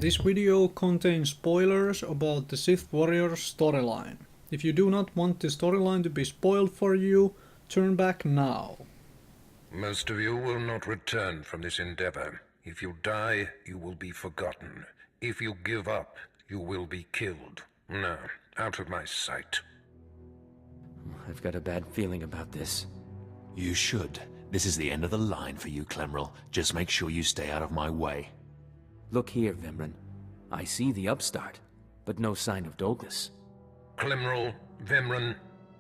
This video contains spoilers about the Sith Warrior storyline. If you do not want the storyline to be spoiled for you, turn back now. Most of you will not return from this endeavor. If you die, you will be forgotten. If you give up, you will be killed. Now, out of my sight. I've got a bad feeling about this. You should. This is the end of the line for you, Clemrel. Just make sure you stay out of my way. Look here, Vimran. I see the upstart, but no sign of Dolgus. Clemrel, Vimran,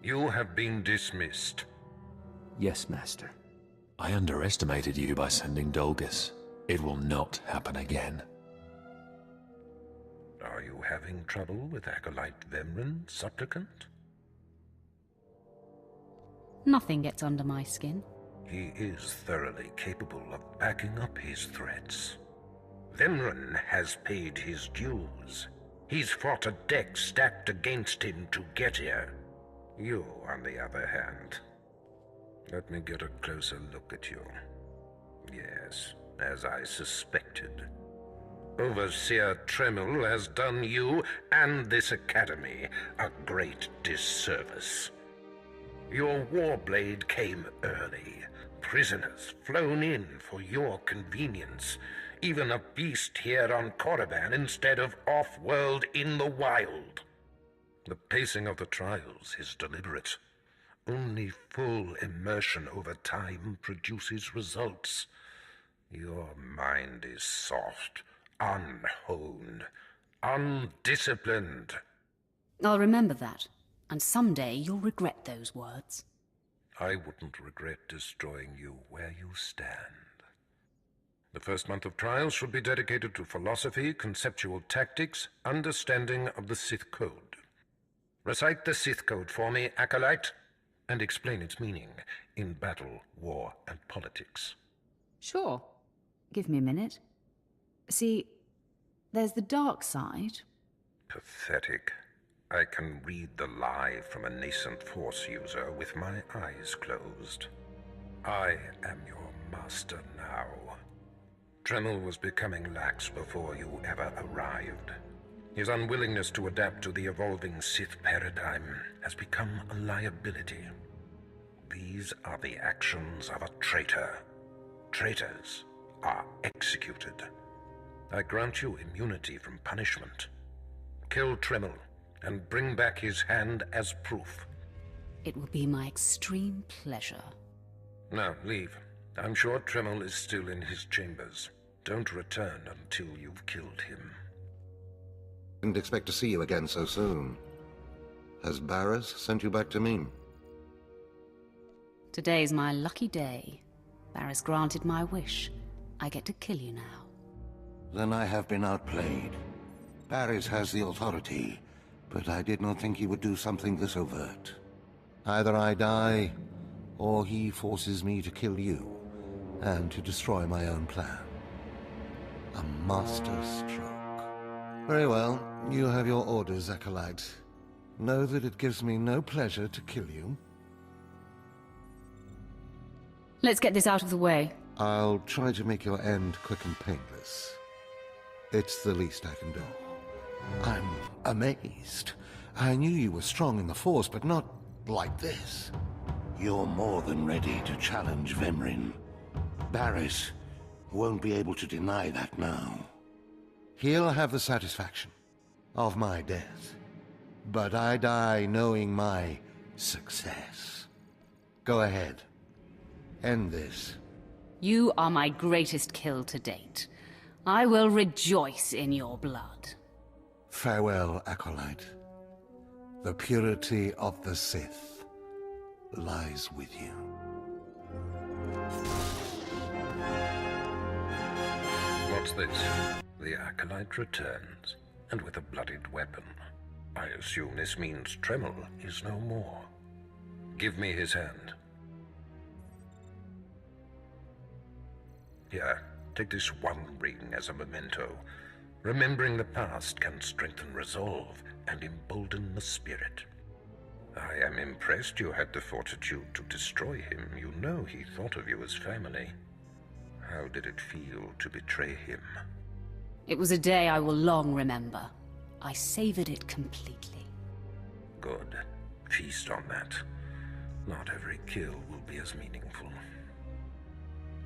you have been dismissed. Yes, Master. I underestimated you by sending Dolgus. It will not happen again. Are you having trouble with Acolyte Vimran, Supplicant? Nothing gets under my skin. He is thoroughly capable of backing up his threats. Vimran has paid his dues. He's fought a deck stacked against him to get here. You, on the other hand... Let me get a closer look at you. Yes, as I suspected. Overseer Tremel has done you and this academy a great disservice. Your warblade came early. Prisoners flown in for your convenience. Even a beast here on Korriban instead of off-world in the wild. The pacing of the trials is deliberate. Only full immersion over time produces results. Your mind is soft, unhoned, undisciplined. I'll remember that, and someday you'll regret those words. I wouldn't regret destroying you where you stand. The first month of trials should be dedicated to philosophy, conceptual tactics, understanding of the Sith Code. Recite the Sith Code for me, Acolyte, and explain its meaning in battle, war, and politics. Sure. Give me a minute. See, there's the dark side. Pathetic. I can read the lie from a nascent Force user with my eyes closed. I am your master now. Tremel was becoming lax before you ever arrived. His unwillingness to adapt to the evolving Sith paradigm has become a liability. These are the actions of a traitor. Traitors are executed. I grant you immunity from punishment. Kill Tremel and bring back his hand as proof. It will be my extreme pleasure. Now, leave. I'm sure Tremel is still in his chambers. Don't return until you've killed him. Didn't expect to see you again so soon. Has Barras sent you back to me? Today's my lucky day. Barras granted my wish. I get to kill you now. Then I have been outplayed. Barras has the authority, but I did not think he would do something this overt. Either I die, or he forces me to kill you, and to destroy my own plan. A master stroke. Very well, you have your orders, Acolyte. Know that it gives me no pleasure to kill you. Let's get this out of the way. I'll try to make your end quick and painless. It's the least I can do. I'm amazed. I knew you were strong in the Force, but not like this. You're more than ready to challenge Vemrin. Barras won't be able to deny that now. He'll have the satisfaction of my death, but I die knowing my success. Go ahead. End this. You are my greatest kill to date. I will rejoice in your blood. Farewell, Acolyte. The purity of the Sith lies with you. What's this? The Acolyte returns, and with a bloodied weapon. I assume this means Tremel is no more. Give me his hand. Here, take this one ring as a memento. Remembering the past can strengthen resolve and embolden the spirit. I am impressed you had the fortitude to destroy him. You know he thought of you as family. How did it feel to betray him? It was a day I will long remember. I savored it completely. Good. Feast on that. Not every kill will be as meaningful.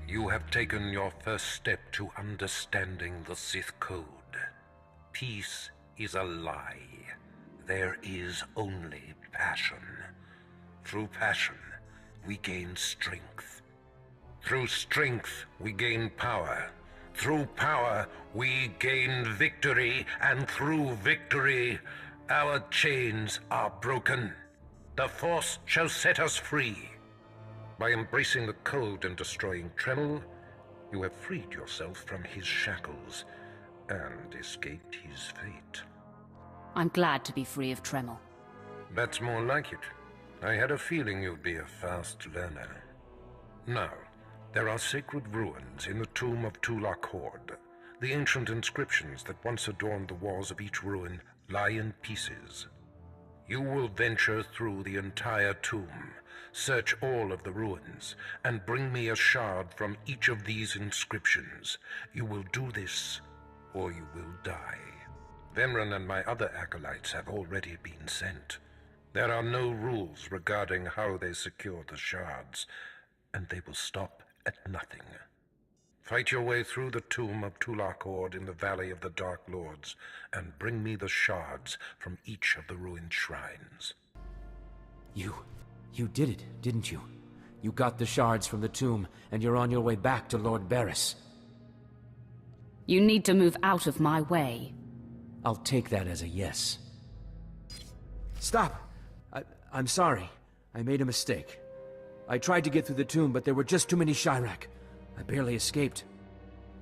You have taken your first step to understanding the Sith Code. Peace is a lie. There is only passion. Through passion, we gain strength. Through strength, we gain power. Through power, we gain victory. And through victory, our chains are broken. The Force shall set us free. By embracing the code and destroying Tremel, you have freed yourself from his shackles and escaped his fate. I'm glad to be free of Tremel. That's more like it. I had a feeling you'd be a fast learner. Now, there are sacred ruins in the tomb of Tulak Horde. The ancient inscriptions that once adorned the walls of each ruin lie in pieces. You will venture through the entire tomb, search all of the ruins, and bring me a shard from each of these inscriptions. You will do this, or you will die. Vemran and my other acolytes have already been sent. There are no rules regarding how they secure the shards, and they will stop at nothing. Fight your way through the tomb of Tulak Horde in the Valley of the Dark Lords, and bring me the shards from each of the ruined shrines. You did it, didn't you? You got the shards from the tomb, and you're on your way back to Lord Barris. You need to move out of my way. I'll take that as a yes. Stop! I'm sorry. I made a mistake. I tried to get through the tomb, but there were just too many Shirak. I barely escaped.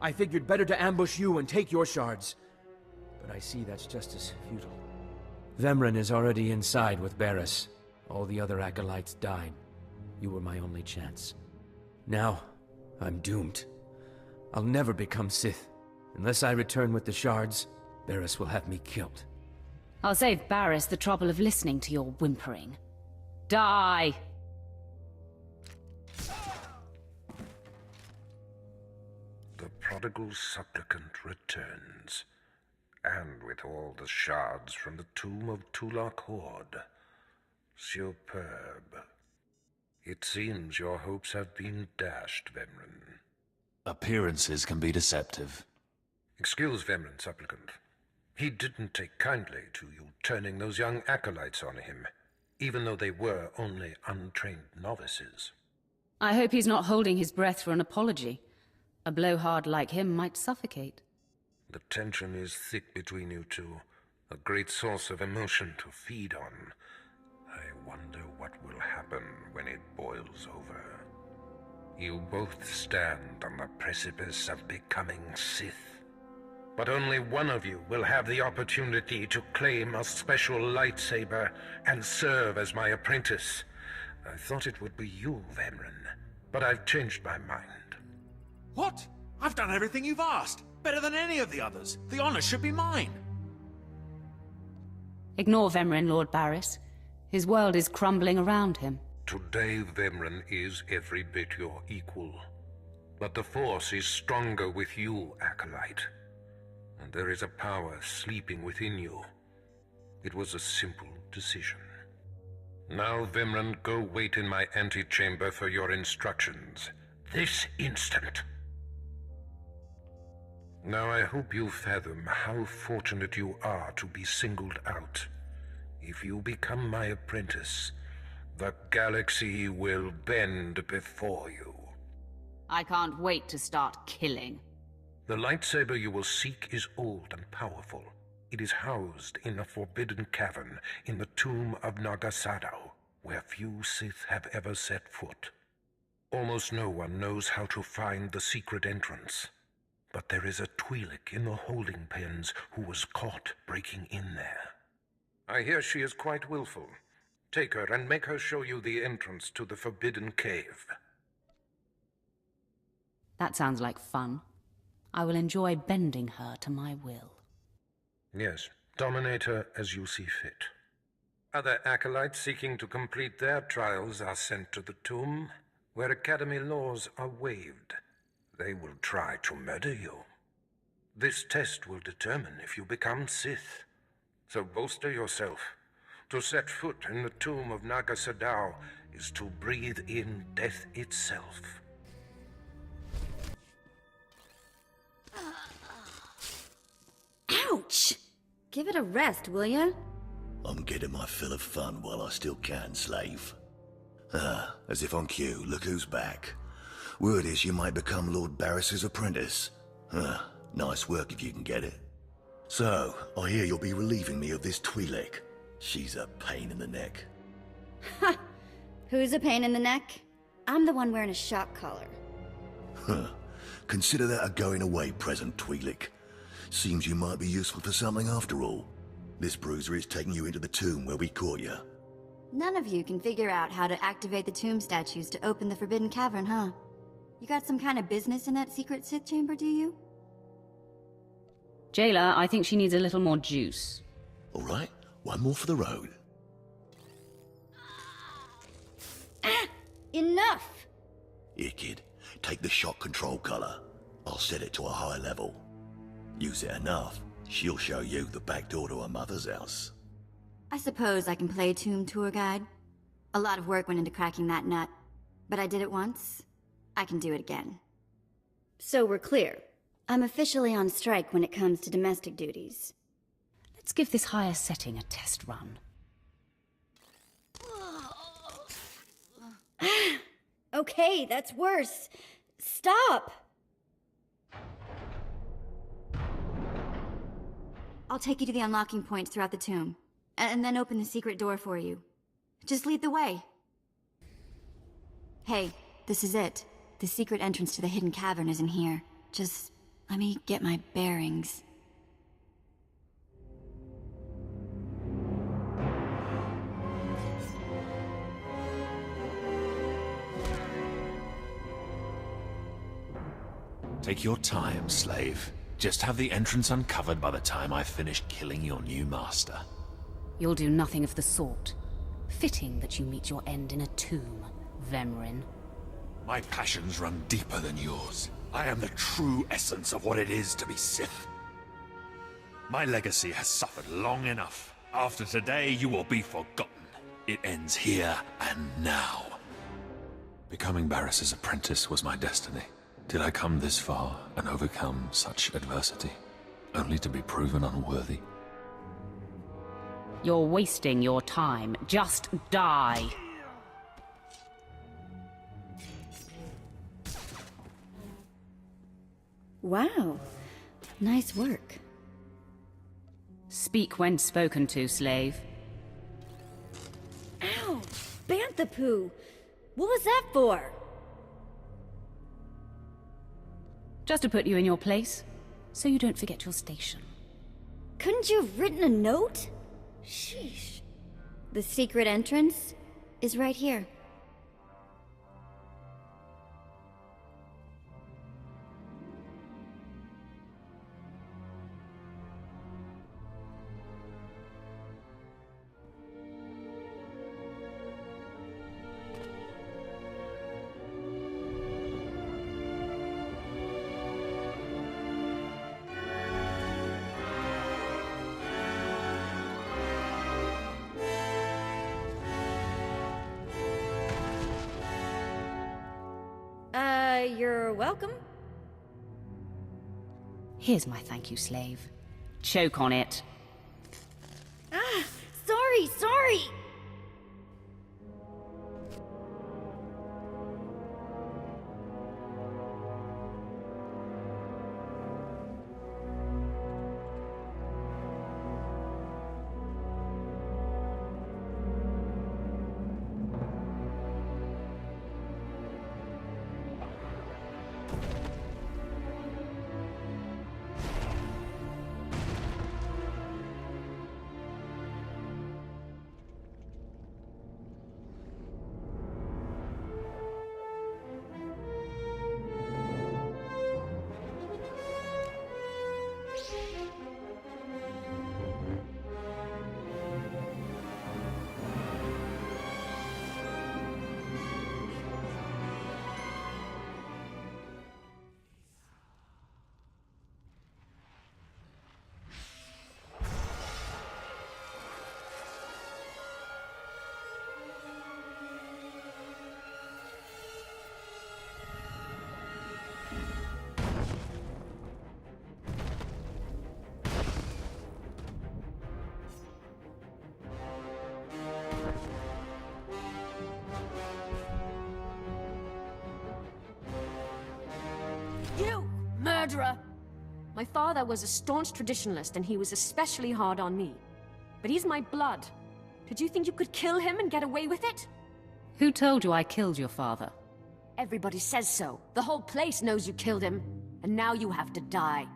I figured better to ambush you and take your shards. But I see that's just as futile. Vemran is already inside with Barris. All the other acolytes died. You were my only chance. Now, I'm doomed. I'll never become Sith. Unless I return with the shards, Barris will have me killed. I'll save Barris the trouble of listening to your whimpering. Die! The prodigal supplicant returns, and with all the shards from the tomb of Tulak Horde. Superb. It seems your hopes have been dashed, Vemran. Appearances can be deceptive. Excuse Vemran, supplicant. He didn't take kindly to you turning those young acolytes on him, even though they were only untrained novices. I hope he's not holding his breath for an apology. A blowhard like him might suffocate. The tension is thick between you two, a great source of emotion to feed on. I wonder what will happen when it boils over. You both stand on the precipice of becoming Sith. But only one of you will have the opportunity to claim a special lightsaber and serve as my apprentice. I thought it would be you, Vemran, but I've changed my mind. What? I've done everything you've asked. Better than any of the others. The honor should be mine. Ignore Vemran, Lord Barris. His world is crumbling around him. Today, Vemran is every bit your equal. But the Force is stronger with you, Acolyte. And there is a power sleeping within you. It was a simple decision. Now, Vemran, go wait in my antechamber for your instructions. This instant. Now I hope you fathom how fortunate you are to be singled out. If you become my apprentice, the galaxy will bend before you. I can't wait to start killing. The lightsaber you will seek is old and powerful. It is housed in a forbidden cavern in the tomb of Nagasado, where few Sith have ever set foot. Almost no one knows how to find the secret entrance. But there is a Twi'lek in the holding pens who was caught breaking in there. I hear she is quite willful. Take her and make her show you the entrance to the Forbidden Cave. That sounds like fun. I will enjoy bending her to my will. Yes, dominate her as you see fit. Other acolytes seeking to complete their trials are sent to the tomb, where Academy laws are waived. They will try to murder you. This test will determine if you become Sith. So bolster yourself. To set foot in the tomb of Naga Sadow is to breathe in death itself. Ouch! Give it a rest, will ya? I'm getting my fill of fun while I still can, slave. Ah, as if on cue, look who's back. Word is you might become Lord Barris's apprentice. Ah, nice work if you can get it. So, I hear you'll be relieving me of this Twi'lek. She's a pain in the neck. Ha! Who's a pain in the neck? I'm the one wearing a shock collar. Huh. Consider that a going-away present, Twi'lek. Seems you might be useful for something after all. This bruiser is taking you into the tomb where we caught you. None of you can figure out how to activate the tomb statues to open the Forbidden Cavern, huh? You got some kind of business in that secret Sith chamber, do you? Jailer, I think she needs a little more juice. All right, one more for the road. Ah! Enough! Here, kid. Take the shock control collar. I'll set it to a high level. Use it enough, she'll show you the back door to her mother's house. I suppose I can play tomb tour guide. A lot of work went into cracking that nut, but I did it once. I can do it again. So we're clear. I'm officially on strike when it comes to domestic duties. Let's give this higher setting a test run. Okay, that's worse. Stop! I'll take you to the unlocking points throughout the tomb, and then open the secret door for you. Just lead the way. Hey, this is it. The secret entrance to the hidden cavern is in here. Just let me get my bearings. Take your time, slave. Just have the entrance uncovered by the time I finish killing your new master. You'll do nothing of the sort. Fitting that you meet your end in a tomb, Vemrin. My passions run deeper than yours. I am the true essence of what it is to be Sith. My legacy has suffered long enough. After today, you will be forgotten. It ends here and now. Becoming Barris's apprentice was my destiny. Did I come this far and overcome such adversity, only to be proven unworthy? You're wasting your time. Just die. Wow. Nice work. Speak when spoken to, slave. Ow! Bantha poo! What was that for? Just to put you in your place, so you don't forget your station. Couldn't you have written a note? Sheesh. The secret entrance is right here. You're welcome. Here's my thank you, slave. Choke on it. Ah, sorry! You! Murderer! My father was a staunch traditionalist, and he was especially hard on me. But he's my blood. Did you think you could kill him and get away with it? Who told you I killed your father? Everybody says so. The whole place knows you killed him. And now you have to die.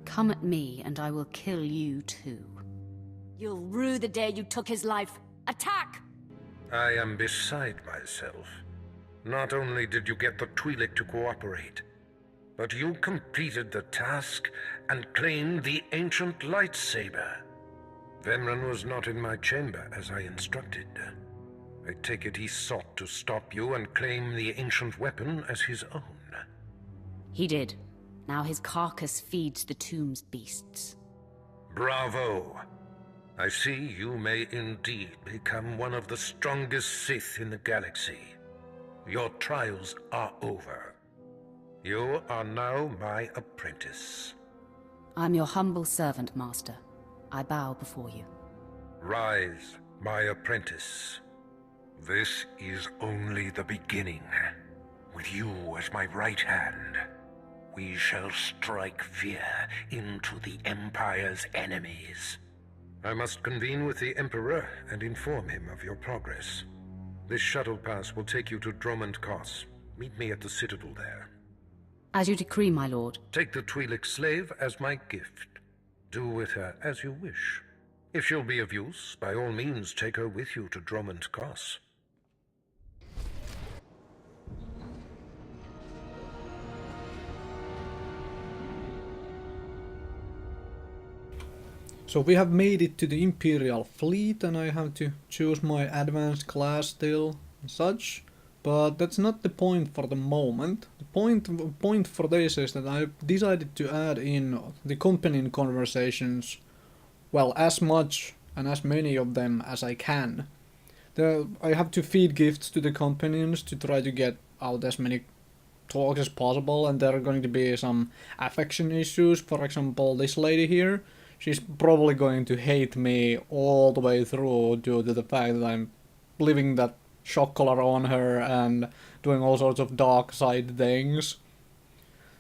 Come at me, and I will kill you too. You'll rue the day you took his life. Attack! I am beside myself. Not only did you get the Twi'lek to cooperate, but you completed the task and claimed the ancient lightsaber. Vemran was not in my chamber as I instructed. I take it he sought to stop you and claim the ancient weapon as his own. He did. Now his carcass feeds the tomb's beasts. Bravo! I see you may indeed become one of the strongest Sith in the galaxy. Your trials are over. You are now my apprentice. I'm your humble servant, Master. I bow before you. Rise, my apprentice. This is only the beginning. With you as my right hand, we shall strike fear into the Empire's enemies. I must convene with the Emperor and inform him of your progress. This shuttle pass will take you to Dromund Kos. Meet me at the Citadel there. As you decree, my lord. Take the Twi'lek slave as my gift. Do with her as you wish. If she'll be of use, by all means take her with you to Dromund Kos. So we have made it to the Imperial fleet, and I have to choose my advanced class still and such. But that's not the point for the moment. The point for this is that I've decided to add in the companion conversations, well, as much and as many of them as I can. I have to feed gifts to the companions to try to get out as many talks as possible, and there are going to be some affection issues. For example, this lady here, she's probably going to hate me all the way through due to the fact that I'm leaving that shock collar on her and doing all sorts of dark side things.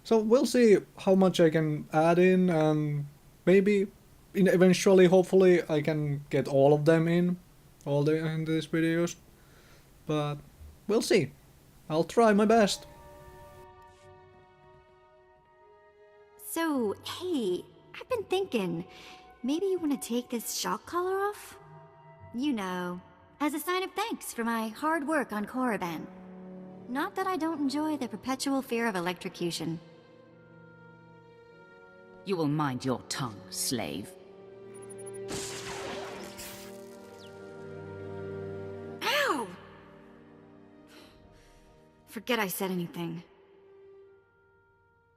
So we'll see how much I can add in, and maybe eventually, hopefully, I can get all of them in these videos. But we'll see. I'll try my best. So, hey, I've been thinking, maybe you want to take this shock collar off? You know, as a sign of thanks for my hard work on Korriban. Not that I don't enjoy the perpetual fear of electrocution. You will mind your tongue, slave. Ow! Forget I said anything.